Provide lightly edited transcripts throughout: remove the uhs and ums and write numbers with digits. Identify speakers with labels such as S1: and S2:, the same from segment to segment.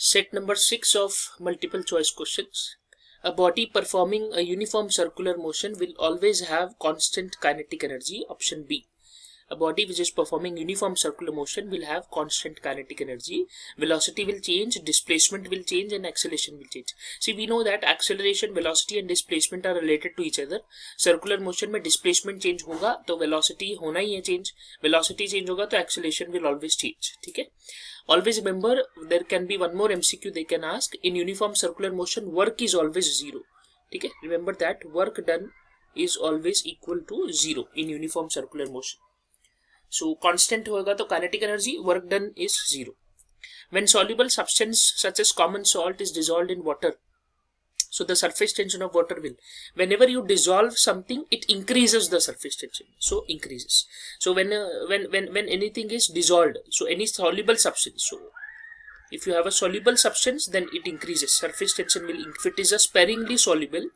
S1: Set number 6 of multiple choice questions. A body performing a uniform circular motion will always have constant kinetic energy. Option B. A body which is performing uniform circular motion will have constant kinetic energy. Velocity will change, displacement will change, and acceleration will change. See, we know that acceleration, velocity and displacement are related to each other. Circular motion में displacement change होगा तो velocity होना ही है change. Velocity change होगा तो acceleration will always change. ठीक है? Always remember, there can be one more MCQ they can ask. In uniform circular motion, work is always zero. ठीक है? Remember that work done is always equal to zero in uniform circular motion. So constant होगा तो kinetic energy, work done is zero. When soluble substance such as common salt is dissolved in water, so the surface tension of water will, whenever you dissolve something, it increases the surface tension. So increases. So when anything is dissolved, so any soluble substance, so if you have a soluble substance, then it increases. Surface tension will, if it is a sparingly soluble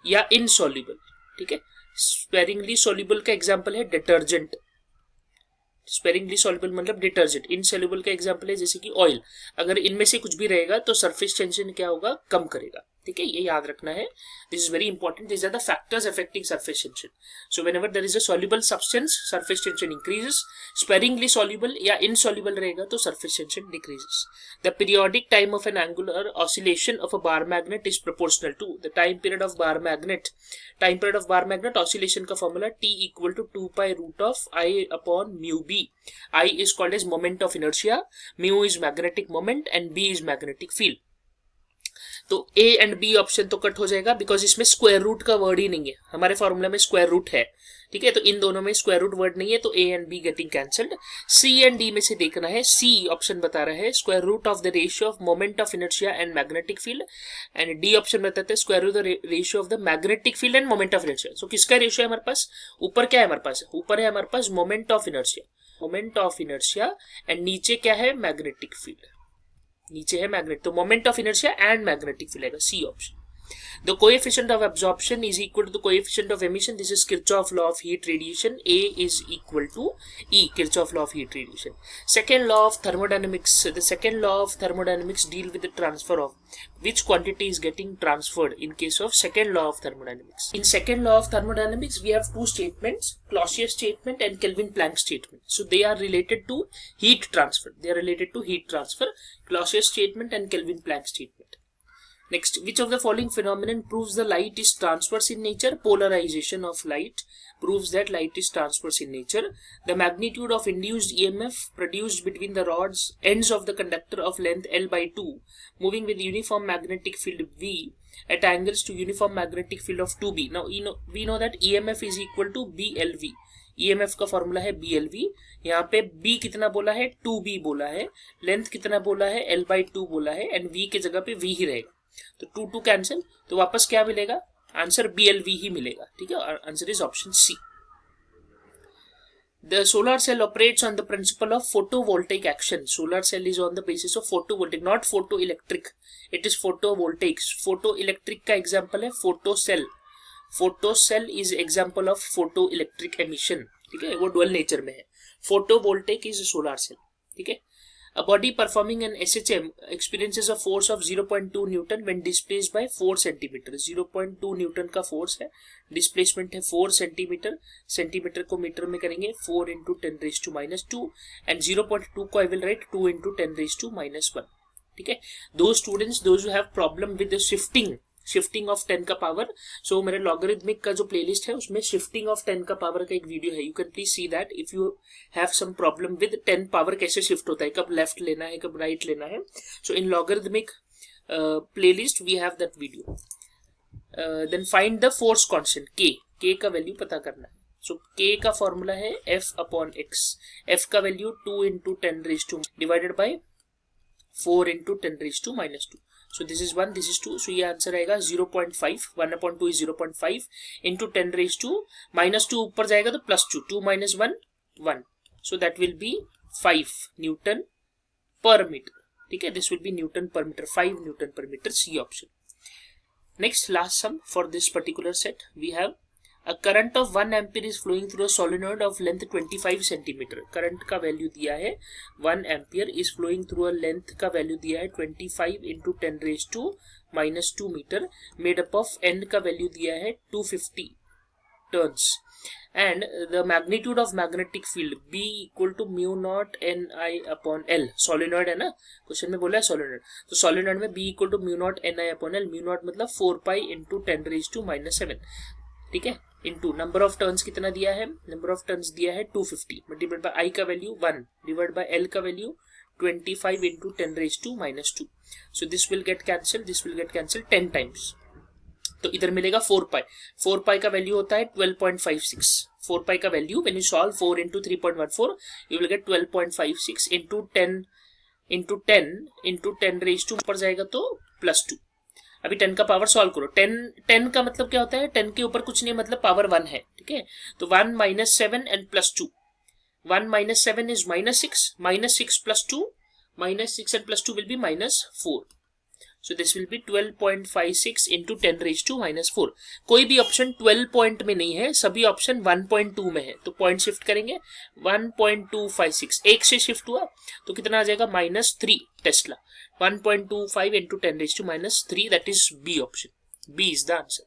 S1: या insoluble, ठीक है? Sparingly soluble का example है detergent. Sparingly soluble मतलब detergent. Insoluble का example है जैसे कि ऑयल. अगर इनमें से कुछ भी रहेगा तो सरफेस टेंशन क्या होगा, कम करेगा. ठीक है, ये याद रखना है. This is very important. This are the factors affecting surface tension. So whenever there is a soluble substance, surface tension increases. Sparingly soluble या इनसॉल्युबल रहेगा तो surface tension decreases. The periodic time of an angular oscillation of a bar magnet is proportional to the time period of bar magnet. Time period of bar magnet oscillation का formula T equal to 2 pi root of I upon mu B. I is called as moment of inertia, mu is magnetic moment and B is magnetic field. तो A and B option तो cut हो जाएगा because इसमें square root का word ही नहीं है. हमारे formula में स्क्वायर रूट है. ठीक है, तो इन दोनों में स्क्वायर रूट वर्ड नहीं है तो A and B getting cancelled. C and D में से देखना है. C ऑप्शन बता रहा है square root of the ratio of moment of inertia and magnetic field, and D option बताते हैं square root of the ratio of the magnetic field and moment of inertia. So किसका ratio है हमारे पास? ऊपर क्या है हमारे पास? ऊपर है हमारे पास मोमेंट ऑफ इनर्शिया एंड नीचे क्या है? Magnetic field. नीचे है मैग्नेट, तो moment of inertia and magnetic field आएगा. C option. The coefficient of absorption is equal to the coefficient of emission. This is Kirchhoff law of heat radiation. A is equal to E, Kirchhoff law of heat radiation. Second law of thermodynamics. The second law of thermodynamics deal with the transfer of which quantity is getting transferred in case of second law of thermodynamics. In second law of thermodynamics, we have two statements, Clausius statement and Kelvin-Planck statement. So they are related to heat transfer. Clausius statement and Kelvin-Planck statement. Next, which of the following phenomenon proves the light is transverse in nature? Polarization of light proves that light is transverse in nature. The magnitude of induced EMF produced between the rods ends of the conductor of length L by 2 moving with uniform magnetic field V at angles to uniform magnetic field of 2B. Now we know that EMF is equal to BLV. EMF का formula है BLV. यहाँ पे B कितना बोला है? 2B बोला है. Length कितना बोला है? L by 2 बोला है. एंड V की जगह पे V ही रहेगा. तो 2 कैंसिल, तो वापस क्या मिलेगा? आंसर BLV ही मिलेगा. ठीक है, और answer is option C. The solar cell operates on the principle of photovoltaic action. Solar cell is on the basis of photovoltaic, not photoelectric. It is photovoltaic. Photoelectric का example है photocell. Photocell is example of photoelectric emission. ठीक है, वो dual nature में है. Photovoltaic is solar cell. ठीक है. A body performing an SHM experiences a force of 0.2 Newton when displaced by 4 cm. 0.2 Newton का force है, displacement है 4 cm. सेंटीमीटर को मीटर में करेंगे 4 into 10 raised to minus 2 and 0.2 को I will write 2 into 10 raised to minus 1. ठीक है. Those students, those who have problem with the shifting of 10 का पावर, सो मेरे लॉगरिथमिक का जो प्लेलिस्ट है उसमें शिफ्टिंग ऑफ 10 का पावर का एक वीडियो है. You can please see that if you have some problem with 10 power कैसे शिफ्ट होता है, कब लेफ्ट लेना है, कब राइट लेना है. So in logarithmic playlist we have that video. Then find the force constant k का वैल्यू पता करना है. सो k का फॉर्मूला है F अपॉन x. F का value 2 into 10 raised to divided by 4 into 10 raised to minus 2. So this is 1, this is 2. So ये answer आएगा 0.5. 1 upon 2 is 0.5 into 10 raised to minus 2 ऊपर जाएगा तो plus 2. 2 minus 1, 1. So that will be 5 Newton per meter. ठीक है, this will be Newton per meter. 5 Newton per meter. C option. Next, last sum for this particular set. We have A current of 1 ampere is flowing through a solenoid of length 25 centimeter. Current का value दिया है 1 ampere is flowing through a length का value दिया है 25 into 10 raised to minus 2 metre, made up of n का value दिया है 250 turns, and the magnitude of magnetic field B equal to mu naught Ni upon L. solenoid है ना, question में बोला है solenoid, तो solenoid में B equal to mu naught Ni upon L. mu naught मतलब 4 pi into 10 raised to minus 7, ठीक है, इंटू नंबर ऑफ टर्न्स कितना दिया है, नंबर ऑफ टर्न्स दिया है 250, मल्टीप्लाइड बाय आई का वैल्यू 1 डिवाइड बाय एल का value 25 into 10 raised to minus 2. So this will get cancelled, this will get cancelled 10 times. तो इधर मिलेगा 4 पाई, 4 पाई का वैल्यू होता है 12.56. 4 पाई का value when you solve 4 into 3.14 you will get 12.56 into 10 raised to ऊपर जाएगा तो प्लस 2. अभी 10 का पावर सॉल्व करो. 10 का मतलब क्या होता है, 10 के ऊपर कुछ नहीं मतलब पावर 1 है, ठीक है. तो 1 minus 7 and plus 2. 1 minus 7 is minus 6. Minus 6 plus 2. Minus 6 and plus 2 will be minus 4. So this will be 12.56 into 10 raised to minus 4. कोई भी ऑप्शन 12 पॉइंट में नहीं है, सभी ऑप्शन 1.2 में है. तो पॉइंट शिफ्ट करेंगे 1.256. एक से शिफ्ट हुआ तो कितना आ जाएगा -3 Tesla. 1.25 into 10 raised to minus 3, that is B option. B is the answer.